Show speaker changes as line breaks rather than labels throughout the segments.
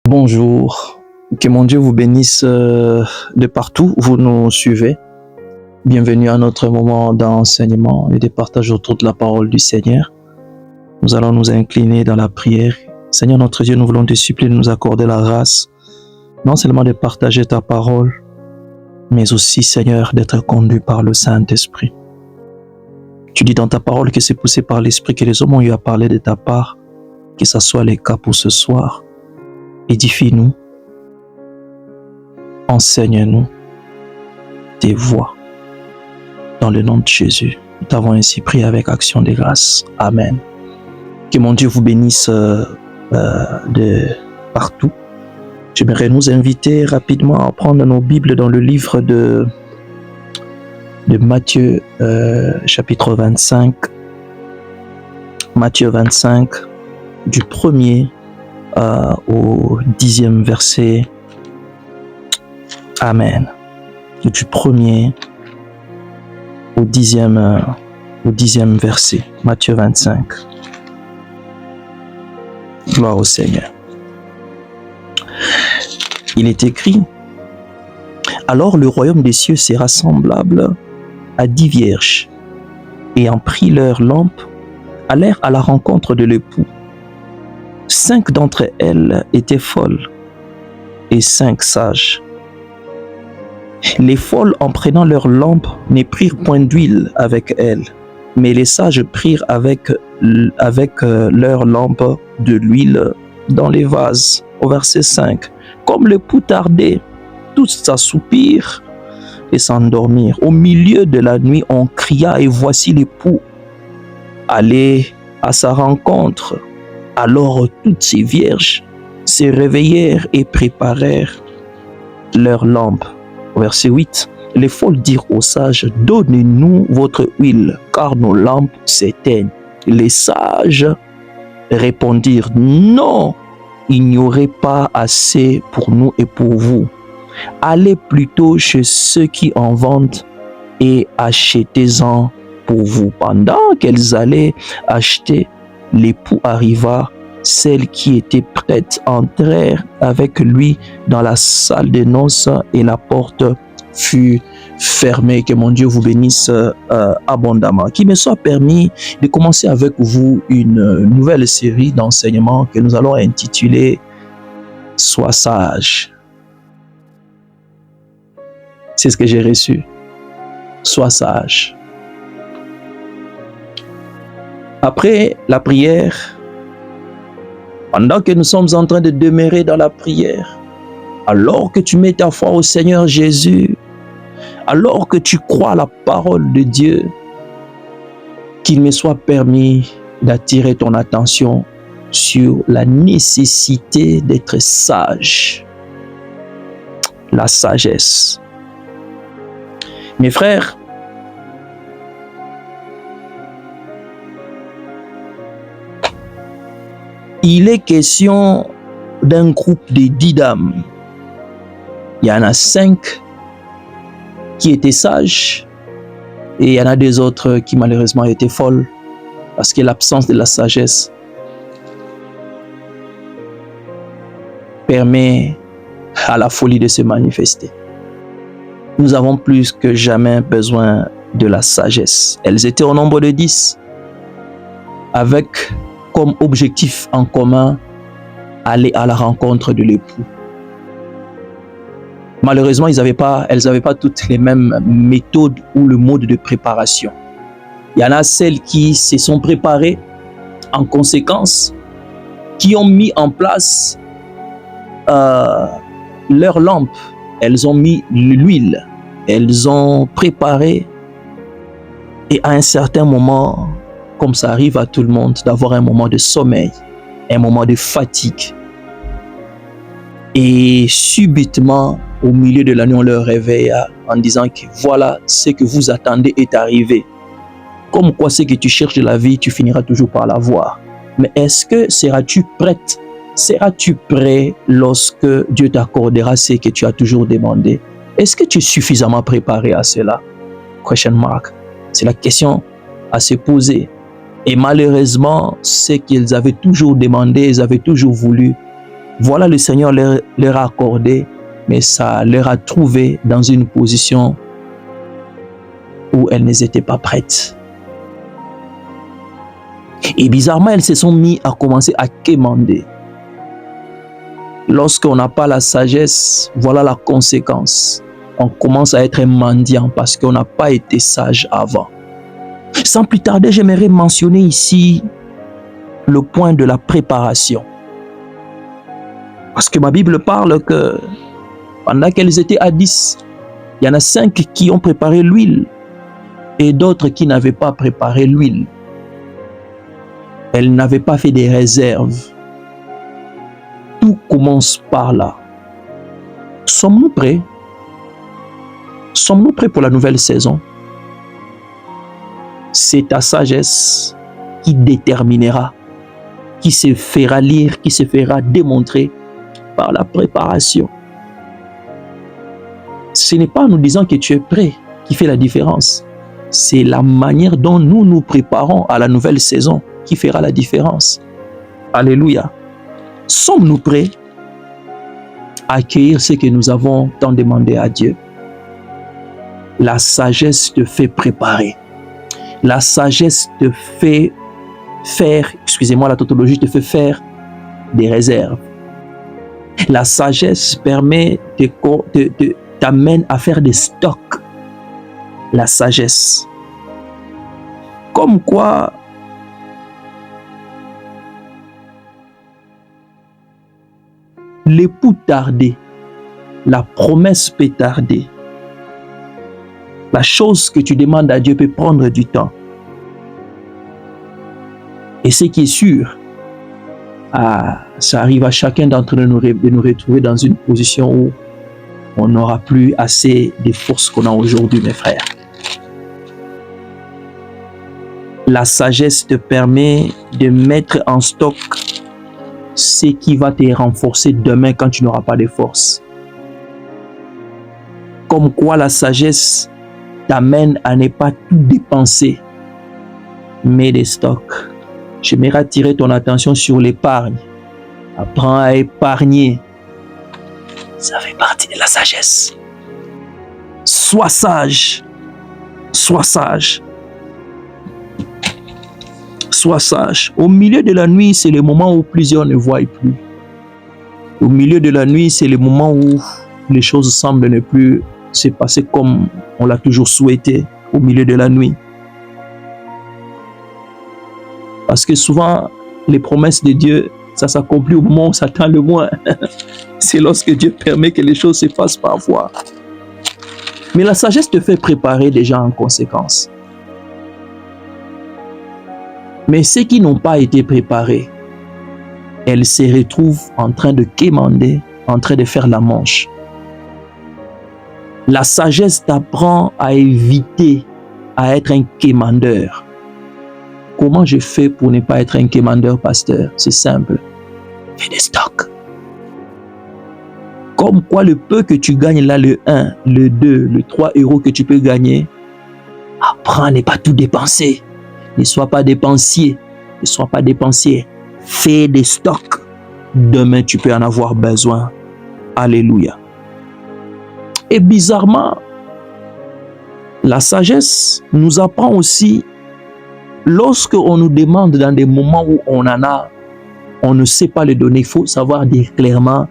Bonjour, que mon Dieu vous bénisse de partout où vous nous suivez. Bienvenue à notre moment d'enseignement et de partage autour de la parole du Seigneur. Nous allons nous incliner dans la prière. Seigneur notre Dieu, nous voulons te supplier de nous accorder la grâce, non seulement de partager ta parole, mais aussi, Seigneur, d'être conduit par le Saint-Esprit. Tu dis dans ta parole que c'est poussé par l'Esprit que les hommes ont eu à parler de ta part, que ce soit le cas pour ce soir. Édifie-nous, enseigne-nous tes voies. Dans le nom de Jésus, nous t'avons ainsi prié avec action de grâce. Amen. Que mon Dieu vous bénisse de partout. J'aimerais nous inviter rapidement à prendre nos Bibles dans le livre de Matthieu, chapitre 25. Matthieu 25, du 1er au 10e verset. Amen. Du 1er au 10e verset. Matthieu 25. Gloire au Seigneur. Il est écrit: alors le royaume des cieux sera semblable à 10 vierges, ayant pris leurs lampes, allèrent à la rencontre de l'époux. 5 d'entre elles étaient folles et 5 sages. Les folles, en prenant leurs lampes, ne prirent point d'huile avec elles, mais les sages prirent avec leurs lampes de l'huile dans les vases. Au verset 5. Comme l'époux tardait, tous s'assoupirent et s'endormirent. Au milieu de la nuit, on cria, et voici l'époux allait à sa rencontre. Alors toutes ces vierges se réveillèrent et préparèrent leurs lampes. Au verset 8, les folles dirent aux sages: donnez-nous votre huile, car nos lampes s'éteignent. Les sages répondirent: non, il n'y aurait pas assez pour nous et pour vous. Allez plutôt chez ceux qui en vendent et achetez-en pour vous. Pendant qu'elles allaient acheter, l'époux arriva. Celles qui étaient prêtes entrèrent avec lui dans la salle des noces et la porte fut fermée. Que mon Dieu vous bénisse abondamment. Qu'il me soit permis de commencer avec vous une nouvelle série d'enseignements que nous allons intituler « Sois sage ». C'est ce que j'ai reçu. Sois sage. Après la prière, pendant que nous sommes en train de demeurer dans la prière, alors que tu mets ta foi au Seigneur Jésus, alors que tu crois à la parole de Dieu, qu'il me soit permis d'attirer ton attention sur la nécessité d'être sage. La sagesse. Mes frères, il est question d'un groupe de 10 dames. Il y en a 5 qui étaient sages et il y en a 2 autres qui malheureusement étaient folles parce que l'absence de la sagesse permet à la folie de se manifester. Nous avons plus que jamais besoin de la sagesse. Elles étaient au nombre de 10 avec comme objectif en commun aller à la rencontre de l'époux. Malheureusement, elles n'avaient pas toutes les mêmes méthodes ou le mode de préparation. Il y en a celles qui se sont préparées en conséquence, qui ont mis en place leurs lampes. Elles ont mis l'huile, elles ont préparé et à un certain moment, comme ça arrive à tout le monde, d'avoir un moment de sommeil, un moment de fatigue. Et subitement, au milieu de la nuit, on leur réveille en disant que voilà, ce que vous attendez est arrivé. Comme quoi, ce que tu cherches de la vie, tu finiras toujours par l'avoir. Mais est-ce que seras-tu prête? Seras-tu prêt lorsque Dieu t'accordera ce que tu as toujours demandé? Est-ce que tu es suffisamment préparé à cela? Question mark. C'est la question à se poser. Et malheureusement, ce qu'ils avaient toujours demandé, ils avaient toujours voulu, Voilà, le Seigneur leur a accordé, mais ça leur a trouvé dans une position où elles n'étaient pas prêtes. Et bizarrement, elles se sont mis à commencer à quémander. Lorsqu'on n'a pas la sagesse, voilà la conséquence. On commence à être mendiant parce qu'on n'a pas été sage avant. Sans plus tarder, j'aimerais mentionner ici le point de la préparation. Parce que ma Bible parle que pendant qu'elles étaient à 10, il y en a 5 qui ont préparé l'huile et d'autres qui n'avaient pas préparé l'huile. Elles n'avaient pas fait des réserves. Tout commence par là. Sommes-nous prêts? Sommes-nous prêts pour la nouvelle saison? C'est ta sagesse qui déterminera, qui se fera lire, qui se fera démontrer par la préparation. Ce n'est pas en nous disant que tu es prêt qui fait la différence. C'est la manière dont nous nous préparons à la nouvelle saison qui fera la différence. Alléluia. Sommes-nous prêts à accueillir ce que nous avons tant demandé à Dieu? La sagesse te fait préparer. La sagesse te fait faire, excusez-moi la tautologie, te fait faire des réserves. La sagesse t'amène à faire des stocks. La sagesse. Comme quoi, l'époux tardé, la promesse peut tarder. La chose que tu demandes à Dieu peut prendre du temps. Et ce qui est sûr, ça arrive à chacun d'entre nous de nous retrouver dans une position où on n'aura plus assez de forces qu'on a aujourd'hui, mes frères. La sagesse te permet de mettre en stock ce qui va te renforcer demain quand tu n'auras pas de force. Comme quoi la sagesse t'amène à ne pas tout dépenser, mais des stocks. J'aimerais attirer ton attention sur l'épargne. Apprends à épargner. Ça fait partie de la sagesse. Sois sage. Sois sage. Sois sage. Au milieu de la nuit, c'est le moment où plusieurs ne voient plus. Au milieu de la nuit, c'est le moment où les choses semblent ne plus se passer comme on l'a toujours souhaité. Au milieu de la nuit. Parce que souvent, les promesses de Dieu, ça s'accomplit au moment où on s'attend le moins. C'est lorsque Dieu permet que les choses se fassent parfois. Mais la sagesse te fait préparer déjà en conséquence. Mais ceux qui n'ont pas été préparés, elles se retrouvent en train de quémander, en train de faire la manche. La sagesse t'apprend à éviter à être un quémandeur. Comment je fais pour ne pas être un quémandeur, pasteur? C'est simple. Fais des stocks. Comme quoi le peu que tu gagnes là, le 1, le 2, le 3 euros que tu peux gagner, apprends à ne pas tout dépenser. Ne sois pas dépensier. Ne sois pas dépensier. Fais des stocks. Demain, tu peux en avoir besoin. Alléluia. Et bizarrement, la sagesse nous apprend aussi, lorsque on nous demande dans des moments où on en a, on ne sait pas le donner, il faut savoir dire clairement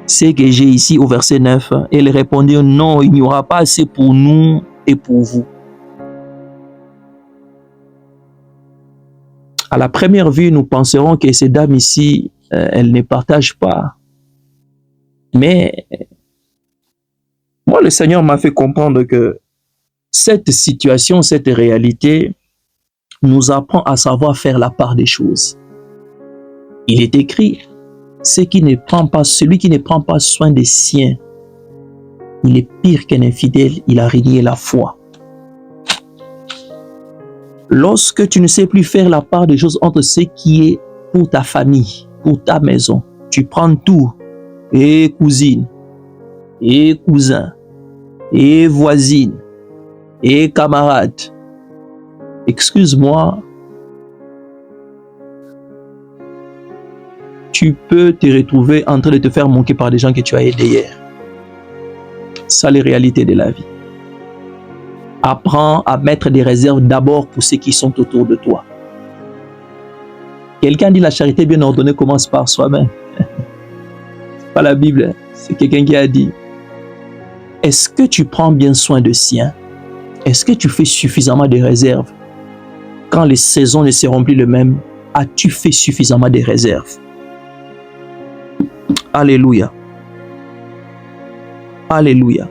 ce que j'ai ici au verset 9. Et il répondit, non, il n'y aura pas assez pour nous et pour vous. À la première vue, nous penserons que ces dames ici, elles ne partagent pas. Mais moi, le Seigneur m'a fait comprendre que cette situation, cette réalité, nous apprend à savoir faire la part des choses. Il est écrit, celui qui ne prend pas soin des siens, il est pire qu'un infidèle, il a renié la foi. Lorsque tu ne sais plus faire la part des choses entre ce qui est pour ta famille, pour ta maison, tu prends tout, et cousine, et cousin, et voisine, et camarade. Excuse-moi, tu peux te retrouver en train de te faire manquer par des gens que tu as aidés hier. Ça, les réalités de la vie. Apprends à mettre des réserves d'abord pour ceux qui sont autour de toi. Quelqu'un dit la charité bien ordonnée commence par soi-même. C'est pas la Bible, c'est quelqu'un qui a dit. Est-ce que tu prends bien soin de sien? Est-ce que tu fais suffisamment de réserves? Quand les saisons ne seront plus les mêmes, as-tu fait suffisamment de réserves? Alléluia. Alléluia.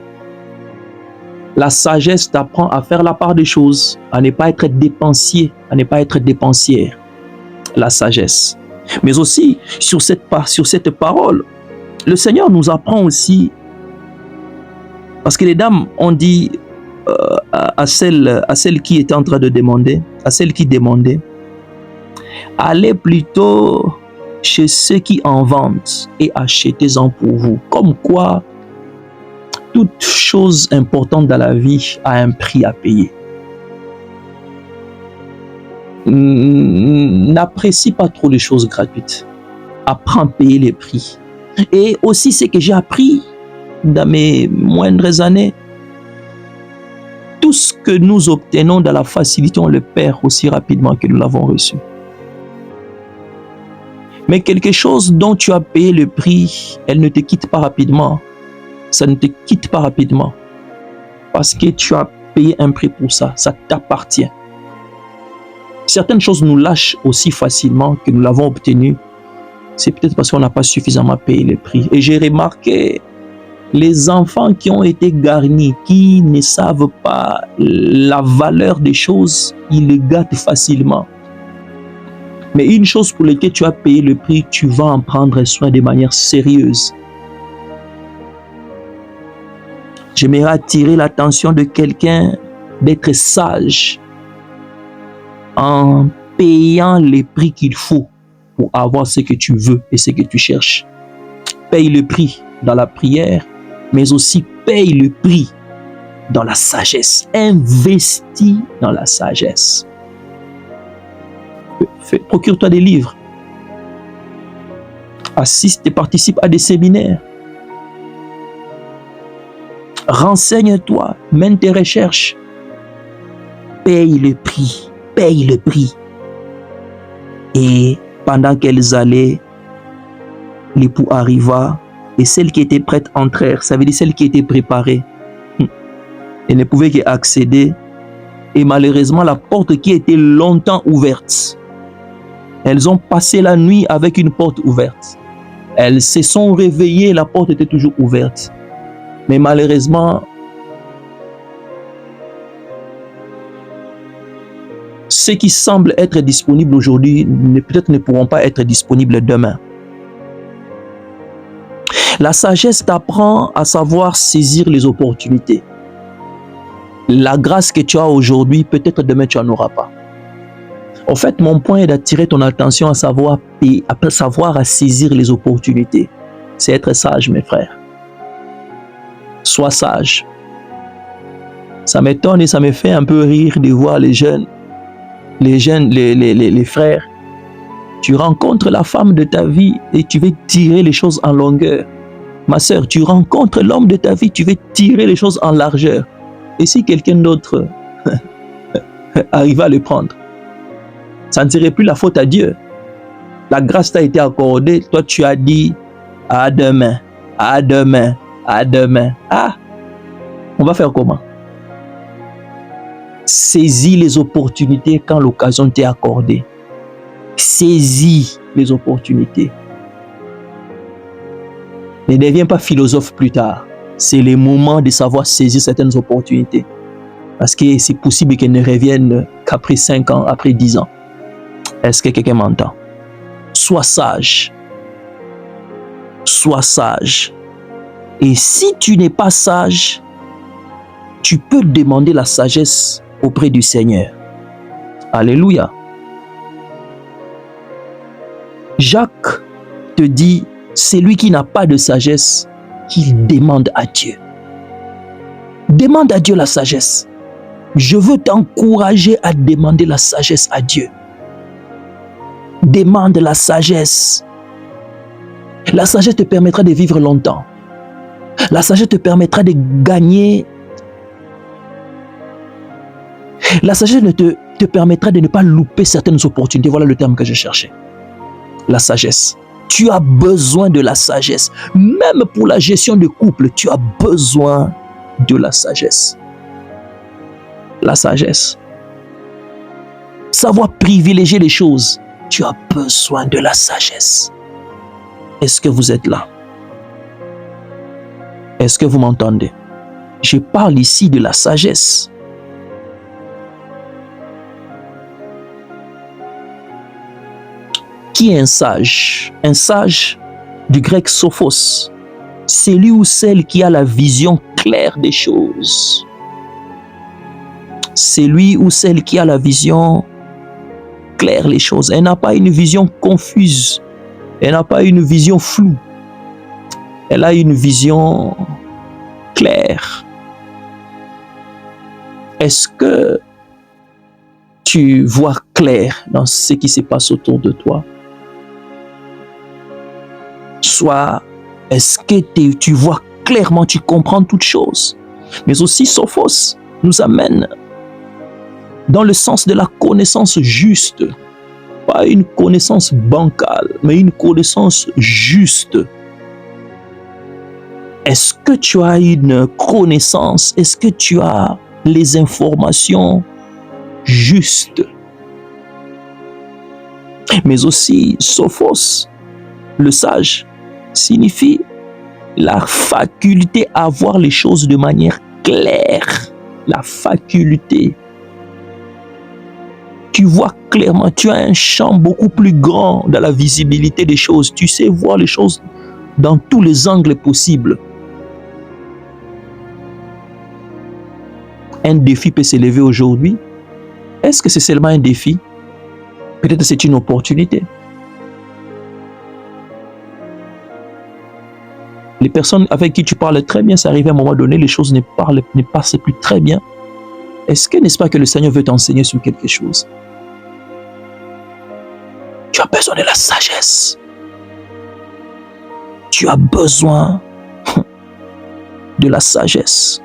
La sagesse t'apprend à faire la part des choses, à ne pas être dépensier, à ne pas être dépensière. La sagesse. Mais aussi, sur cette parole, le Seigneur nous apprend aussi, parce que les dames ont dit à celle qui était en train de demander, à celle qui demandait, allez plutôt chez ceux qui en vendent et achetez-en pour vous. Comme quoi, toute chose importante dans la vie a un prix à payer. N'apprécie pas trop les choses gratuites. Apprends à payer les prix. Et aussi, ce que j'ai appris dans mes moindres années, tout ce que nous obtenons dans la facilité, on le perd aussi rapidement que nous l'avons reçu. Mais quelque chose dont tu as payé le prix, elle ne te quitte pas rapidement. Ça ne te quitte pas rapidement. Parce que tu as payé un prix pour ça. Ça t'appartient. Certaines choses nous lâchent aussi facilement que nous l'avons obtenu. C'est peut-être parce qu'on n'a pas suffisamment payé le prix. Et j'ai remarqué les enfants qui ont été garnis, qui ne savent pas la valeur des choses, ils les gâtent facilement. Mais une chose pour laquelle tu as payé le prix, tu vas en prendre soin de manière sérieuse. J'aimerais attirer l'attention de quelqu'un d'être sage en payant les prix qu'il faut pour avoir ce que tu veux et ce que tu cherches. Paye le prix dans la prière, mais aussi paye le prix dans la sagesse. Investis dans la sagesse. Procure-toi des livres. Assiste et participe à des séminaires. Renseigne-toi, mène tes recherches. Paye le prix. Paye le prix. Et pendant qu'elles allaient, l'époux arriva et celle qui était prête entrèrent. Ça veut dire celle qui était préparée. Elle ne pouvait qu'accéder. Et malheureusement, la porte qui était longtemps ouverte, elles ont passé la nuit avec une porte ouverte. Elles se sont réveillées, la porte était toujours ouverte. Mais malheureusement, ceux qui semblent être disponibles aujourd'hui, peut-être ne pourront pas être disponibles demain. La sagesse t'apprend à savoir saisir les opportunités. La grâce que tu as aujourd'hui, peut-être demain tu n'en auras pas. En fait, mon point est d'attirer ton attention à savoir à saisir les opportunités. C'est être sage, mes frères. Sois sage. Ça m'étonne et ça me fait un peu rire de voir les frères. Tu rencontres la femme de ta vie et tu veux tirer les choses en longueur. Ma sœur, tu rencontres l'homme de ta vie, tu veux tirer les choses en largeur. Et si quelqu'un d'autre arrive à le prendre, ça ne serait plus la faute à Dieu. La grâce t'a été accordée, toi tu as dit à demain, à demain, à demain. Ah, on va faire comment? Saisis les opportunités quand l'occasion t'est accordée. Saisis les opportunités. Ne deviens pas philosophe plus tard. C'est le moment de savoir saisir certaines opportunités. Parce que c'est possible qu'elles ne reviennent qu'après 5 ans, après 10 ans. Est-ce que quelqu'un m'entend? Sois sage. Sois sage. Et si tu n'es pas sage, tu peux demander la sagesse auprès du Seigneur. Alléluia. Jacques te dit, celui qui n'a pas de sagesse, qu'il demande à Dieu. Demande à Dieu la sagesse. Je veux t'encourager à demander la sagesse à Dieu. Demande la sagesse. La sagesse te permettra de vivre longtemps. La sagesse te permettra de gagner. La sagesse te permettra de ne pas louper certaines opportunités. Voilà le terme que je cherchais. La sagesse. Tu as besoin de la sagesse. Même pour la gestion de couple, tu as besoin de la sagesse. La sagesse. Savoir privilégier les choses. Tu as besoin de la sagesse. Est-ce que vous êtes là? Est-ce que vous m'entendez? Je parle ici de la sagesse. Qui est un sage? Un sage, du grec sophos, c'est lui ou celle qui a la vision claire des choses. C'est lui ou celle qui a la vision claire des choses. Elle n'a pas une vision confuse. Elle n'a pas une vision floue. Elle a une vision claire. Est-ce que tu vois clair dans ce qui se passe autour de toi? Soit, est-ce que tu vois clairement, tu comprends toutes choses? Mais aussi, Sophos nous amène dans le sens de la connaissance juste. Pas une connaissance bancale, mais une connaissance juste. Est-ce que tu as une connaissance? Est-ce que tu as les informations justes? Mais aussi, Sophos, le sage, signifie la faculté à voir les choses de manière claire. La faculté. Tu vois clairement, tu as un champ beaucoup plus grand dans la visibilité des choses. Tu sais voir les choses dans tous les angles possibles. Un défi peut s'élever aujourd'hui. Est-ce que c'est seulement un défi? Peut-être c'est une opportunité. Les personnes avec qui tu parles très bien, ça arrive à un moment donné, les choses ne passent plus très bien. Est-ce que, n'est-ce pas, que le Seigneur veut t'enseigner sur quelque chose? Tu as besoin de la sagesse. Tu as besoin de la sagesse.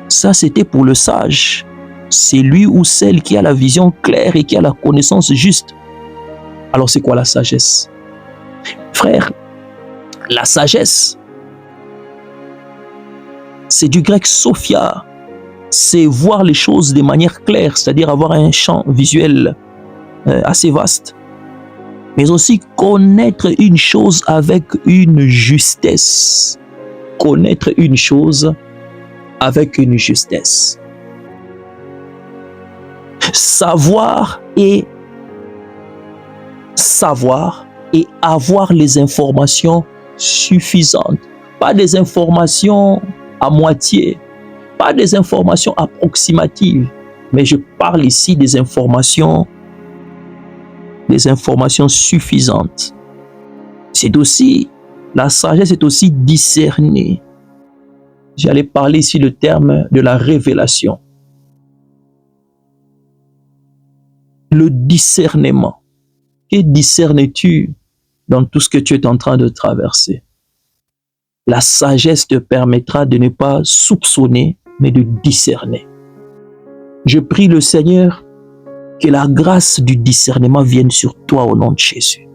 Ça, c'était pour le sage. C'est lui ou celle qui a la vision claire et qui a la connaissance juste. Alors, c'est quoi la sagesse? Frère, la sagesse, c'est du grec sophia. C'est voir les choses de manière claire, c'est-à-dire avoir un champ visuel assez vaste. Mais aussi connaître une chose avec une justesse. Connaître une chose avec une justesse. Savoir et avoir les informations suffisantes. Pas des informations à moitié, pas des informations approximatives, mais je parle ici des informations suffisantes. C'est aussi, la sagesse est aussi discerner. J'allais parler ici le terme de la révélation. Le discernement. Que discernes-tu dans tout ce que tu es en train de traverser? La sagesse te permettra de ne pas soupçonner, mais de discerner. Je prie le Seigneur que la grâce du discernement vienne sur toi au nom de Jésus.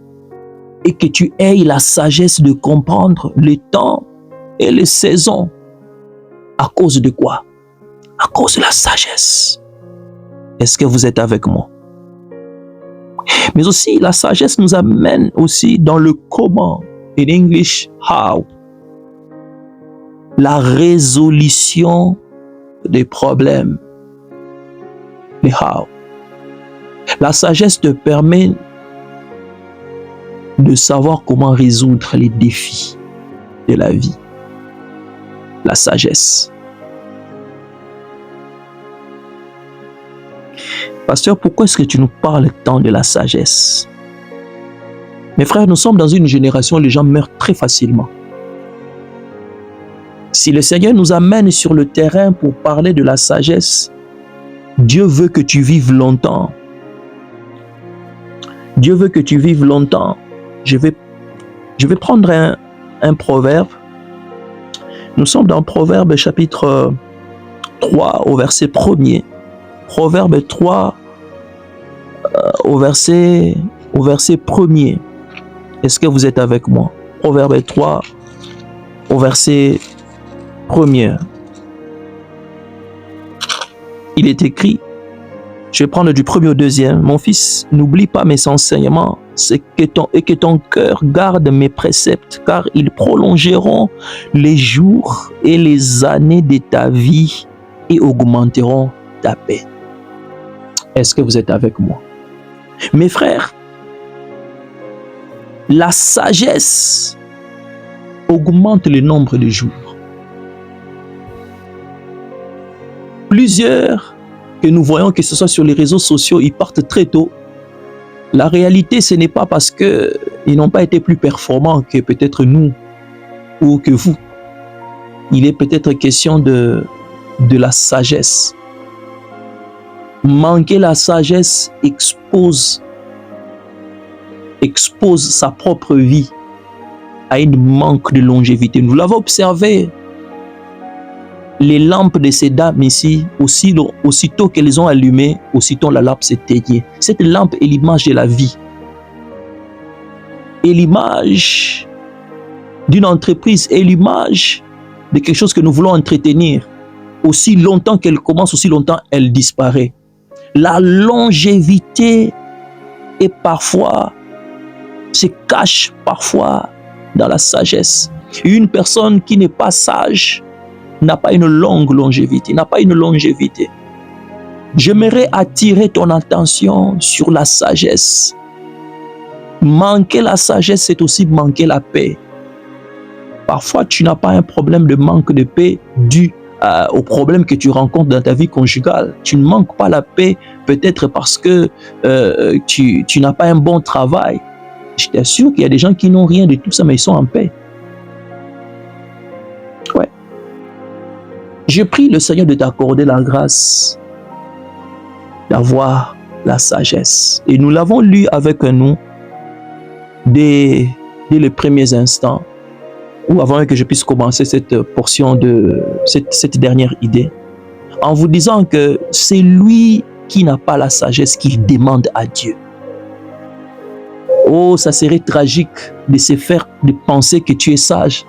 Et que tu aies la sagesse de comprendre les temps et les saisons. À cause de quoi? À cause de la sagesse. Est-ce que vous êtes avec moi? Mais aussi, la sagesse nous amène aussi dans le comment. In English, how. La résolution des problèmes. Le how. La sagesse te permet de savoir comment résoudre les défis de la vie. La sagesse. Pasteur, pourquoi est-ce que tu nous parles tant de la sagesse? Mes frères, nous sommes dans une génération où les gens meurent très facilement. Si le Seigneur nous amène sur le terrain pour parler de la sagesse, Dieu veut que tu vives longtemps. Dieu veut que tu vives longtemps. Je vais Je vais prendre un proverbe. Nous sommes dans Proverbe chapitre 3 au verset 1er. Proverbe 3 au verset 1er. Est-ce que vous êtes avec moi? Proverbe 3 au verset 1er. Il est écrit, je vais prendre du 1er au 2e. Mon fils, n'oublie pas mes enseignements, et que ton cœur garde mes préceptes, car ils prolongeront les jours et les années de ta vie et augmenteront ta paix. Est-ce que vous êtes avec moi? Mes frères, la sagesse augmente le nombre de jours. Plusieurs que nous voyons, que ce soit sur les réseaux sociaux, ils partent très tôt. La réalité, ce n'est pas parce qu'ils n'ont pas été plus performants que peut-être nous ou que vous. Il est peut-être question de la sagesse. Manquer la sagesse expose sa propre vie à un manque de longévité. Nous l'avons observé. Les lampes de ces dames ici, aussitôt qu'elles ont allumé, aussitôt la lampe s'est éteignée. Cette lampe est l'image de la vie. Et l'image d'une entreprise est l'image de quelque chose que nous voulons entretenir. Aussi longtemps qu'elle commence, aussi longtemps elle disparaît. La longévité est parfois, se cache parfois dans la sagesse. Une personne qui n'est pas sage n'a pas une longue longévité, n'a pas une longévité. J'aimerais attirer ton attention sur la sagesse. Manquer la sagesse, c'est aussi manquer la paix. Parfois, tu n'as pas un problème de manque de paix dû au problème que tu rencontres dans ta vie conjugale. Tu ne manques pas la paix peut-être parce que tu n'as pas un bon travail. Je t'assure qu'il y a des gens qui n'ont rien de tout ça, mais ils sont en paix. Ouais. Je prie le Seigneur de t'accorder la grâce d'avoir la sagesse. Et nous l'avons lu avec nous dès les premiers instants, ou avant que je puisse commencer cette portion de cette dernière idée, en vous disant que c'est lui qui n'a pas la sagesse qu'il demande à Dieu. Oh, ça serait tragique de penser que tu es sage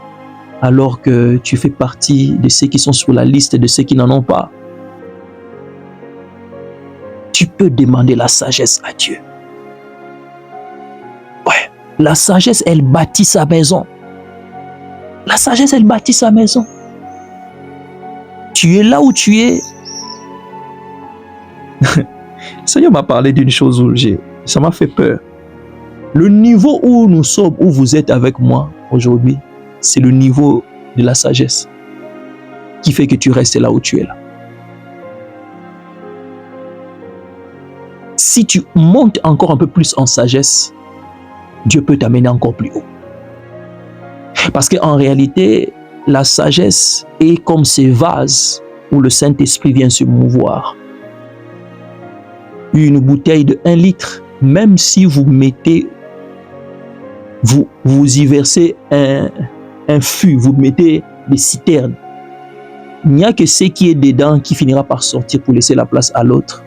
alors que tu fais partie de ceux qui sont sur la liste de ceux qui n'en ont pas. Tu peux demander la sagesse à Dieu. Ouais, la sagesse, elle bâtit sa maison. La sagesse, elle bâtit sa maison. Tu es là où tu es. Le Seigneur m'a parlé d'une chose où ça m'a fait peur. Le niveau où nous sommes, où vous êtes avec moi aujourd'hui, c'est le niveau de la sagesse qui fait que tu restes là où tu es là. Si tu montes encore un peu plus en sagesse, Dieu peut t'amener encore plus haut. Parce qu'en réalité, la sagesse est comme ces vases où le Saint-Esprit vient se mouvoir. Une bouteille de 1 litre, même si vous mettez, vous y versez un fût, vous mettez des citernes, il n'y a que ce qui est dedans qui finira par sortir pour laisser la place à l'autre.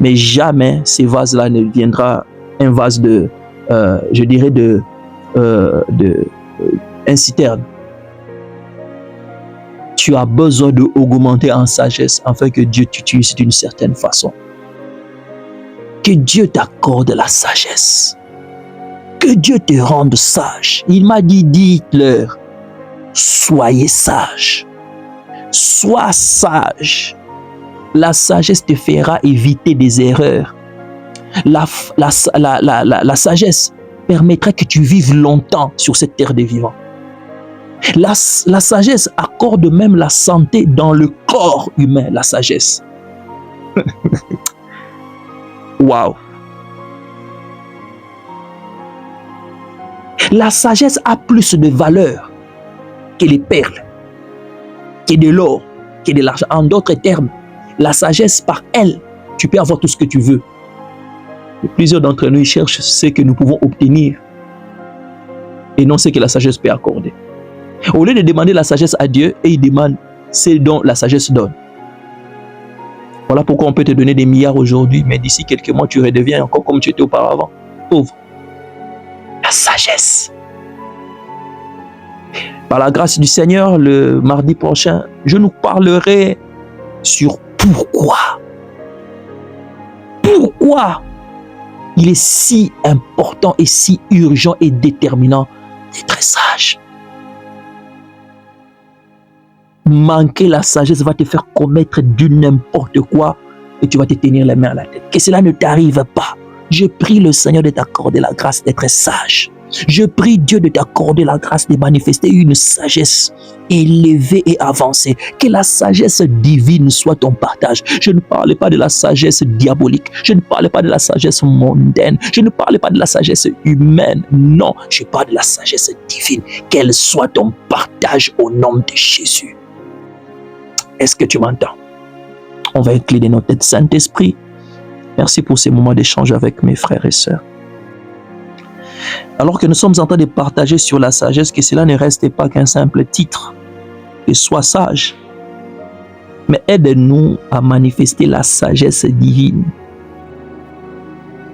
Mais jamais ces vases-là ne deviendra un vase de, je dirais, un citerne. Tu as besoin d'augmenter en sagesse afin que Dieu t'utilise d'une certaine façon. Que Dieu t'accorde la sagesse. Que Dieu te rende sage. Il m'a dit, dites-leur, soyez sages. Sois sage. La sagesse te fera éviter des erreurs. La sagesse permettra que tu vives longtemps sur cette terre des vivants. La sagesse accorde même la santé dans le corps humain, la sagesse. Waouh! La sagesse a plus de valeur que les perles, que de l'or, que de l'argent. En d'autres termes, la sagesse, par elle, tu peux avoir tout ce que tu veux. Et plusieurs d'entre nous cherchent ce que nous pouvons obtenir. et non ce que la sagesse peut accorder. Au lieu de demander la sagesse à Dieu, et il demande ce dont la sagesse donne. Voilà pourquoi on peut te donner des milliards aujourd'hui, mais d'ici quelques mois, tu redeviens encore comme tu étais auparavant, pauvre. La sagesse. Par la grâce du Seigneur, le mardi prochain, je nous parlerai sur pourquoi il est si important et si urgent et déterminant d'être sage. Manquer la sagesse va te faire commettre du n'importe quoi et tu vas te tenir les mains à la tête. Que cela ne t'arrive pas. Je prie le Seigneur de t'accorder la grâce d'être sage. Je prie Dieu de t'accorder la grâce de manifester une sagesse élevée et avancée. Que la sagesse divine soit ton partage. Je ne parle pas de la sagesse diabolique. Je ne parle pas de la sagesse mondaine. Je ne parle pas de la sagesse humaine. Non, je parle de la sagesse divine. Qu'elle soit ton partage au nom de Jésus. Est-ce que tu m'entends? On va incliner nos têtes. Saint-Esprit, merci pour ces moments d'échange avec mes frères et sœurs. Alors que nous sommes en train de partager sur la sagesse, que cela ne reste pas qu'un simple titre, que sois sage, mais aide-nous à manifester la sagesse divine.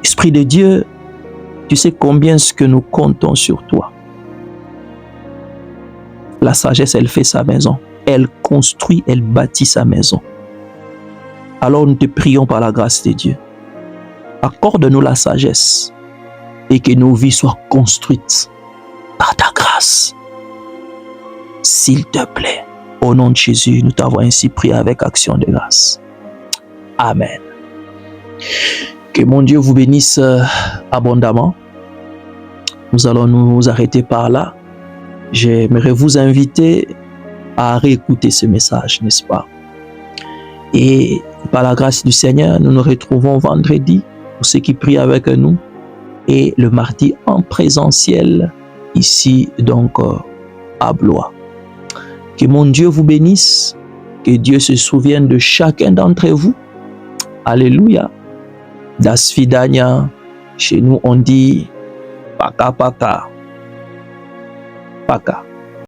Esprit de Dieu, tu sais combien ce que nous comptons sur toi. La sagesse, elle fait sa maison. Elle construit, elle bâtit sa maison. Alors nous te prions par la grâce de Dieu. Accorde-nous la sagesse et que nos vies soient construites par ta grâce. S'il te plaît, au nom de Jésus, nous t'avons ainsi prié avec action de grâce. Amen. Que mon Dieu vous bénisse abondamment. Nous allons nous arrêter par là. J'aimerais vous inviter à réécouter ce message, n'est-ce pas? Et par la grâce du Seigneur, nous nous retrouvons vendredi pour ceux qui prient avec nous et le mardi en présentiel ici donc à Blois. Que mon Dieu vous bénisse, que Dieu se souvienne de chacun d'entre vous. Alléluia. Das Vidania, chez nous on dit paka paka. Paka.